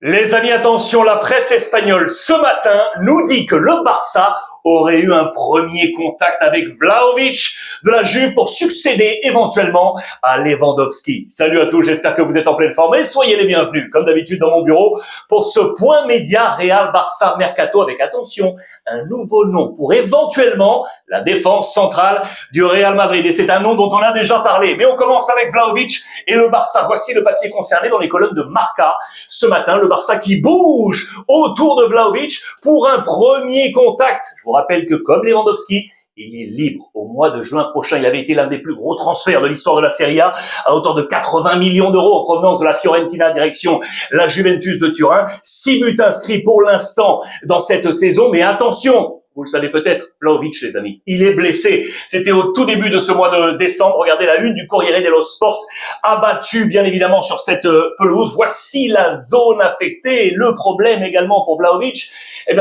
Les amis, attention, la presse espagnole ce matin nous dit que le Barça aurait eu un premier contact avec Vlahovic de la Juve pour succéder éventuellement à Lewandowski. Salut à tous, j'espère que vous êtes en pleine forme et soyez les bienvenus, comme d'habitude dans mon bureau, pour ce point média Real Barça Mercato avec, attention, un nouveau nom pour éventuellement la défense centrale du Real Madrid. Et c'est un nom dont on a déjà parlé. Mais on commence avec Vlahovic et le Barça. Voici le papier concerné dans les colonnes de Marca. Ce matin, le Barça qui bouge autour de Vlahovic pour un premier contact. Je vous rappelle que comme Lewandowski, il est libre au mois de juin prochain. Il avait été l'un des plus gros transferts de l'histoire de la Serie A à hauteur de 80 millions d'euros en provenance de la Fiorentina direction la Juventus de Turin. 6 buts inscrits pour l'instant dans cette saison. Mais attention, vous le savez peut-être, Vlahovic, les amis, il est blessé. C'était au tout début de ce mois de décembre. Regardez la une du Corriere dello Sport, abattu bien évidemment sur cette pelouse. Voici la zone affectée. Le problème également pour Vlahovic,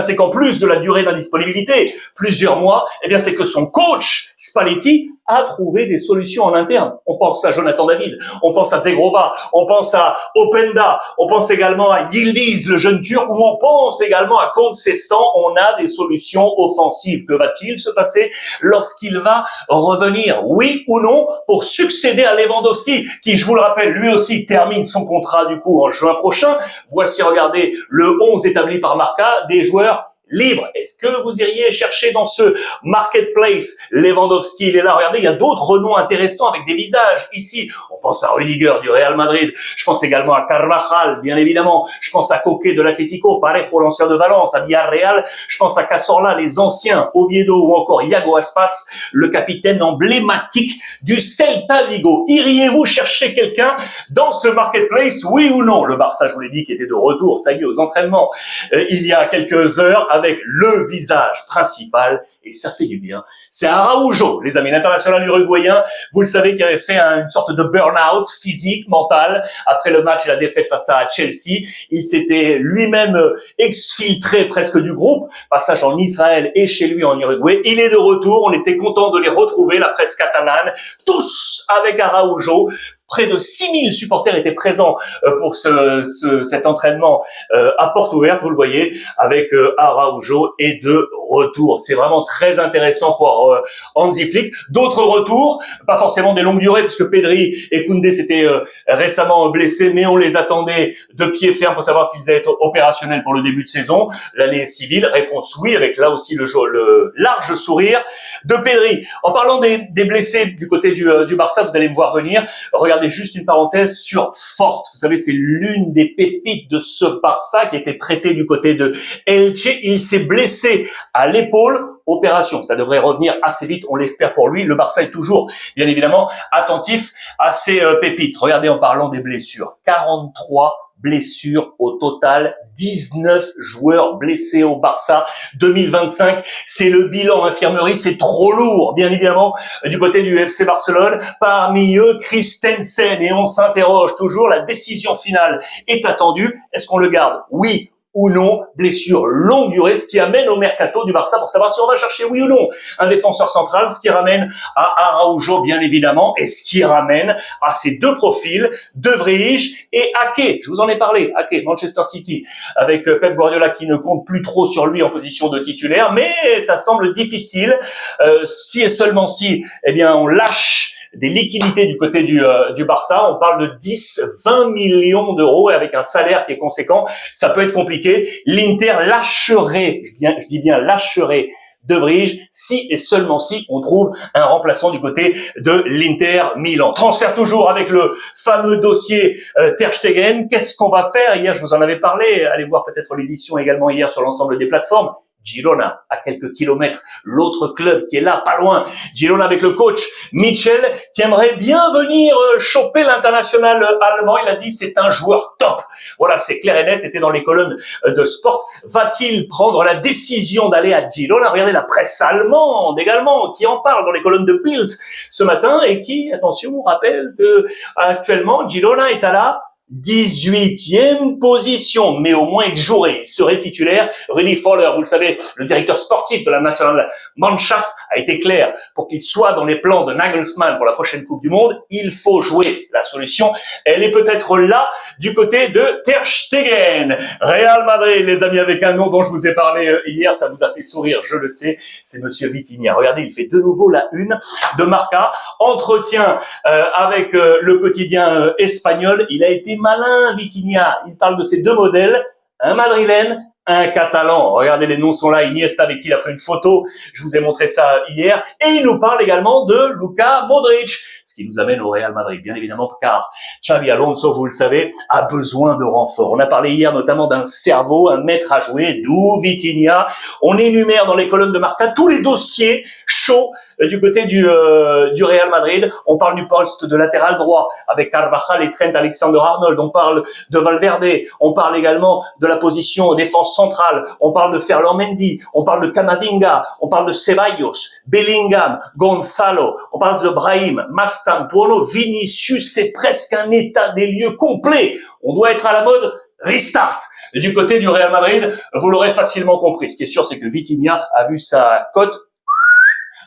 c'est qu'en plus de la durée d'indisponibilité, plusieurs mois, c'est que son coach, Spalletti, a trouvé des solutions en interne. On pense à Jonathan David, on pense à Zegrova, on pense à Openda, on pense également à Yildiz, le jeune Turc, ou on pense également à Conceição. On a des solutions offensives. Que va-t-il se passer lorsqu'il va revenir, oui ou non, pour succéder à Lewandowski, qui, je vous le rappelle, lui aussi termine son contrat du coup en juin prochain. Voici, regardez, le 11 établi par Marca, des joueurs libre. Est-ce que vous iriez chercher dans ce marketplace Lewandowski? Il est là, regardez, il y a d'autres noms intéressants avec des visages. Ici, on pense à Rudiger du Real Madrid. Je pense également à Carvajal, bien évidemment. Je pense à Coque de l'Atlético, Parejo, l'ancien de Valence, à Villarreal. Je pense à Cazorla, les anciens, Oviedo ou encore Iago Aspas, le capitaine emblématique du Celta Vigo. Iriez-vous chercher quelqu'un dans ce marketplace, oui ou non? Le Barça, je vous l'ai dit, qui était de retour, ça y est, aux entraînements, il y a quelques heures, avec le visage principal, et ça fait du bien. C'est Araujo, les amis, l'international uruguayen, vous le savez, qui avait fait une sorte de burn-out physique, mental, après le match et la défaite face à Chelsea. Il s'était lui-même exfiltré presque du groupe, passage en Israël et chez lui en Uruguay. Il est de retour, on était content de les retrouver, la presse catalane, tous avec Araujo. Près de 6000 supporters étaient présents pour cet entraînement à porte ouverte, vous le voyez, avec Araujo et de retour. C'est vraiment très intéressant pour Hansi Flick. D'autres retours, pas forcément des longues durées, puisque Pedri et Koundé s'étaient récemment blessés, mais on les attendait de pied ferme pour savoir s'ils allaient être opérationnels pour le début de saison. L'année civile, réponse oui, avec là aussi le large sourire de Pedri. En parlant des blessés du côté du Barça, vous allez me voir venir. Regardez juste une parenthèse sur Forte. Vous savez, c'est l'une des pépites de ce Barça qui était prêté du côté de Elche. Il s'est blessé à l'épaule. Opération. Ça devrait revenir assez vite, on l'espère pour lui. Le Barça est toujours, bien évidemment, attentif à ces pépites. Regardez, en parlant des blessures. 43 blessures au total, 19 joueurs blessés au Barça 2025. C'est le bilan infirmerie, c'est trop lourd, bien évidemment, du côté du FC Barcelone. Parmi eux, Christensen. Et on s'interroge toujours, la décision finale est attendue. Est-ce qu'on le garde? Oui ou non, blessure longue durée, ce qui amène au mercato du Barça pour savoir si on va chercher oui ou non un défenseur central, ce qui ramène à Araujo bien évidemment, et ce qui ramène à ces deux profils, De Vrij et Ake. Je vous en ai parlé, Ake, Manchester City, avec Pep Guardiola qui ne compte plus trop sur lui en position de titulaire, mais ça semble difficile, si et seulement si, on lâche des liquidités du côté du Barça. On parle de 10-20 millions d'euros et avec un salaire qui est conséquent, ça peut être compliqué. L'Inter lâcherait, je dis bien lâcherait De Vrij si et seulement si on trouve un remplaçant du côté de l'Inter Milan. Transfert toujours avec le fameux dossier Ter Stegen. Qu'est-ce qu'on va faire? Hier, je vous en avais parlé. Allez voir peut-être l'édition également hier sur l'ensemble des plateformes. Girona, à quelques kilomètres, l'autre club qui est là, pas loin. Girona avec le coach Michel, qui aimerait bien venir choper l'international allemand. Il a dit c'est un joueur top. Voilà, c'est clair et net, c'était dans les colonnes de Sport. Va-t-il prendre la décision d'aller à Girona? Regardez la presse allemande également, qui en parle dans les colonnes de Bild ce matin et qui, attention, rappelle que actuellement Girona est à la 18e position, mais au moins il jouerait, il serait titulaire. Rudi Völler, vous le savez, le directeur sportif de la National Mannschaft, a été clair. Pour qu'il soit dans les plans de Nagelsmann pour la prochaine Coupe du Monde, il faut jouer. La solution, elle est peut-être là, du côté de Ter Stegen. Real Madrid, les amis, avec un nom dont je vous ai parlé hier, ça vous a fait sourire, je le sais, c'est Monsieur Vitinha. Regardez, il fait de nouveau la une de Marca. Entretien avec le quotidien espagnol. Il a été malin, Vitinha. Il parle de ses deux modèles, un madrilène, un catalan. Regardez, les noms sont là. Iniesta, avec qui il a pris une photo. Je vous ai montré ça hier. Et il nous parle également de Luka Modric, ce qui nous amène au Real Madrid, bien évidemment, car Xabi Alonso, vous le savez, a besoin de renfort. On a parlé hier notamment d'un cerveau, un maître à jouer, d'où Vitinha. On énumère dans les colonnes de Marca tous les dossiers chauds du côté du Real Madrid. On parle du poste de latéral droit avec Carvajal et Trent Alexander-Arnold. On parle de Valverde. On parle également de la position défense centrale. On parle de Ferland Mendy. On parle de Camavinga. On parle de Ceballos, Bellingham, Gonzalo. On parle de Brahim, Mastantuono, Vinicius. C'est presque un état des lieux complet. On doit être à la mode restart. Et du côté du Real Madrid, vous l'aurez facilement compris. Ce qui est sûr, c'est que Vitinha a vu sa cote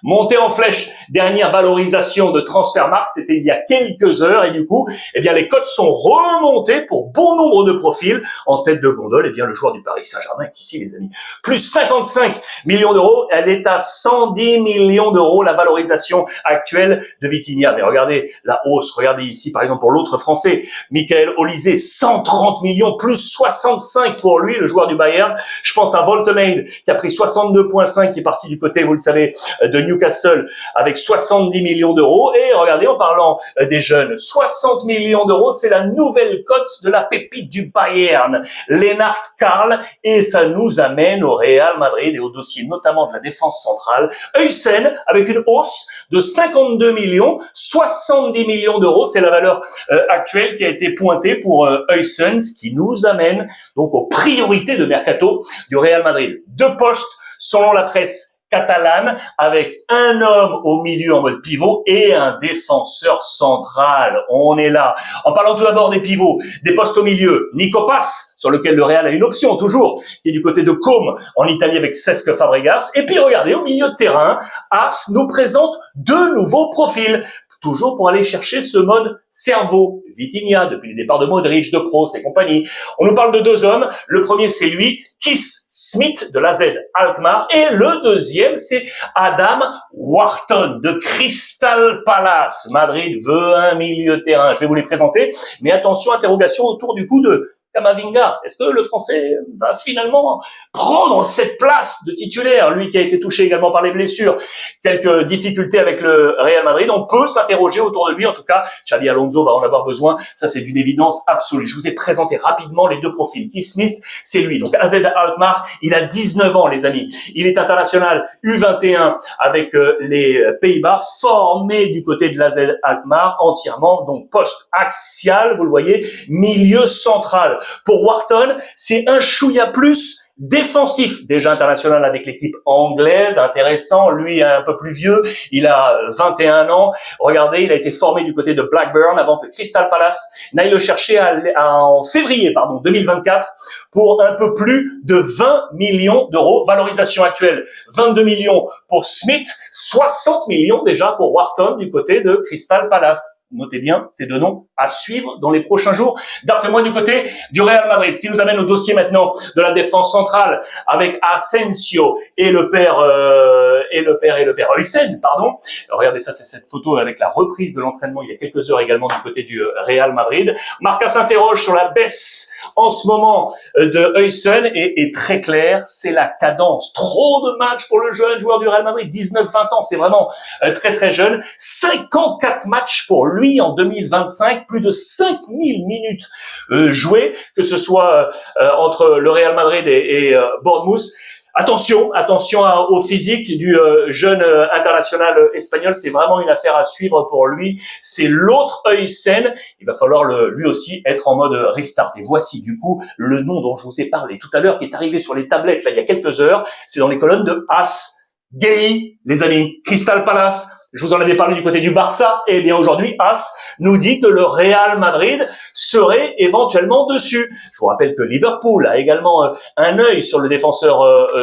monter en flèche. Dernière valorisation de Transfermarkt, c'était il y a quelques heures, et du coup, eh bien, les cotes sont remontées pour bon nombre de profils. En tête de gondole, eh bien, le joueur du Paris Saint-Germain est ici, les amis. Plus 55 millions d'euros. Elle est à 110 millions d'euros, la valorisation actuelle de Vitinha. Mais regardez la hausse. Regardez ici, par exemple, pour l'autre Français, Michael Olise, 130 millions, plus 65 pour lui, le joueur du Bayern. Je pense à Woltemade, qui a pris 62,5, qui est parti du côté, vous le savez, de Newcastle avec 70 millions d'euros. Et regardez, en parlant des jeunes, 60 millions d'euros, c'est la nouvelle cote de la pépite du Bayern, Lennart Karl, et ça nous amène au Real Madrid et au dossier notamment de la défense centrale. Huysen avec une hausse de 52 millions, 70 millions d'euros, c'est la valeur actuelle qui a été pointée pour Huysen, ce qui nous amène donc aux priorités de mercato du Real Madrid. Deux postes, selon la presse catalane, avec un homme au milieu en mode pivot et un défenseur central. On est là. En parlant tout d'abord des pivots, des postes au milieu, Nico Pass, sur lequel le Real a une option toujours, qui est du côté de Côme, en Italie avec Cesc Fabregas. Et puis regardez, au milieu de terrain, As nous présente deux nouveaux profils, toujours pour aller chercher ce mode cerveau. Vitinha, depuis le départ de Modric, de Kroos et compagnie. On nous parle de deux hommes. Le premier, c'est lui, Keith Smith de l'AZ Alkmaar. Et le deuxième, c'est Adam Wharton de Crystal Palace. Madrid veut un milieu de terrain. Je vais vous les présenter. Mais attention, interrogation autour du coup de Camavinga. Est-ce que le Français va finalement prendre cette place de titulaire, lui qui a été touché également par les blessures, quelques difficultés avec le Real Madrid? On peut s'interroger autour de lui. En tout cas, Xabi Alonso va en avoir besoin. Ça, c'est d'une évidence absolue. Je vous ai présenté rapidement les deux profils. Keith Smith, c'est lui. Donc, AZ Alkmaar, il a 19 ans, les amis. Il est international U21 avec les Pays-Bas, formé du côté de l'AZ Alkmaar entièrement, donc poste axial, vous le voyez, milieu central. Pour Wharton, c'est un chouïa plus défensif, déjà international avec l'équipe anglaise, intéressant, lui un peu plus vieux, il a 21 ans, regardez, il a été formé du côté de Blackburn avant que Crystal Palace n'aille le chercher en février 2024 pour un peu plus de 20 millions d'euros, valorisation actuelle 22 millions pour Smith, 60 millions déjà pour Wharton du côté de Crystal Palace. Notez bien ces deux noms à suivre dans les prochains jours. D'après moi, du côté du Real Madrid, ce qui nous amène au dossier maintenant de la défense centrale avec Asensio et le père Huysen, pardon. Alors, regardez ça, c'est cette photo avec la reprise de l'entraînement il y a quelques heures également du côté du Real Madrid. Marca s'interroge sur la baisse en ce moment de Huysen et très clair, c'est la cadence. Trop de matchs pour le jeune joueur du Real Madrid, 19-20 ans, c'est vraiment très très jeune. 54 matchs pour lui en 2025, plus de 5000 minutes jouées, que ce soit entre le Real Madrid et Bournemouth. Attention au physique du jeune international espagnol, c'est vraiment une affaire à suivre pour lui. C'est l'autre Huysen, il va falloir lui aussi être en mode restart. Et voici du coup le nom dont je vous ai parlé tout à l'heure, qui est arrivé sur les tablettes là il y a quelques heures, c'est dans les colonnes de As. Gueye, les amis, Crystal Palace, Je vous en avais parlé du côté du Barça. Eh bien, aujourd'hui, AS nous dit que le Real Madrid serait éventuellement dessus. Je vous rappelle que Liverpool a également un œil sur le défenseur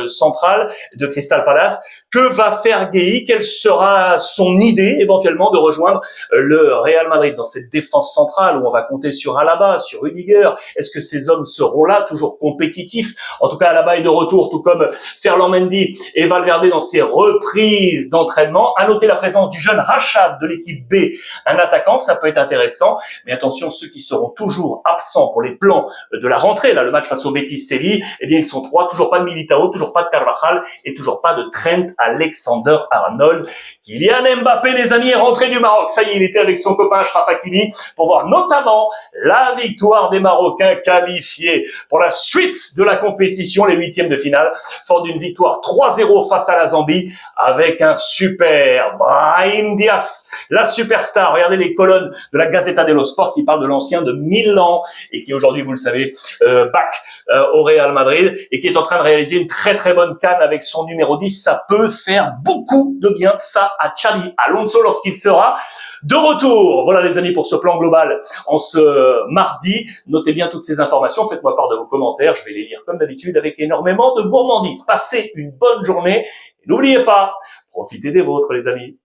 central de Crystal Palace. Que va faire Gueye? Quelle sera son idée éventuellement de rejoindre le Real Madrid dans cette défense centrale où on va compter sur Alaba, sur Rudiger? Est-ce que ces hommes seront là, toujours compétitifs? En tout cas, Alaba est de retour, tout comme Ferland Mendy et Valverde dans ses reprises d'entraînement. À noter la présence du jeune Rachad de l'équipe B, un attaquant, ça peut être intéressant. Mais attention, ceux qui seront toujours absents pour les plans de la rentrée, là, le match face au Betis Séville, eh bien, ils sont trois. Toujours pas de Militao, toujours pas de Carvajal et toujours pas de Trent Alexander-Arnold. Kylian Mbappé, les amis, est rentré du Maroc. Ça y est, il était avec son copain Achraf Hakimi pour voir notamment la victoire des Marocains qualifiés pour la suite de la compétition, les huitièmes de finale, fort d'une victoire 3-0 face à la Zambie avec un super Brahim Diaz, la superstar. Regardez les colonnes de la Gazzetta dello Sport qui parle de l'ancien de Milan et qui aujourd'hui, vous le savez, back au Real Madrid et qui est en train de réaliser une très très bonne CAN avec son numéro 10. Ça peut faire beaucoup de bien, ça, à Xabi Alonso lorsqu'il sera de retour. Voilà les amis pour ce plan global en ce mardi. Notez bien toutes ces informations, faites-moi part de vos commentaires, je vais les lire comme d'habitude avec énormément de gourmandise. Passez une bonne journée et n'oubliez pas, profitez des vôtres les amis.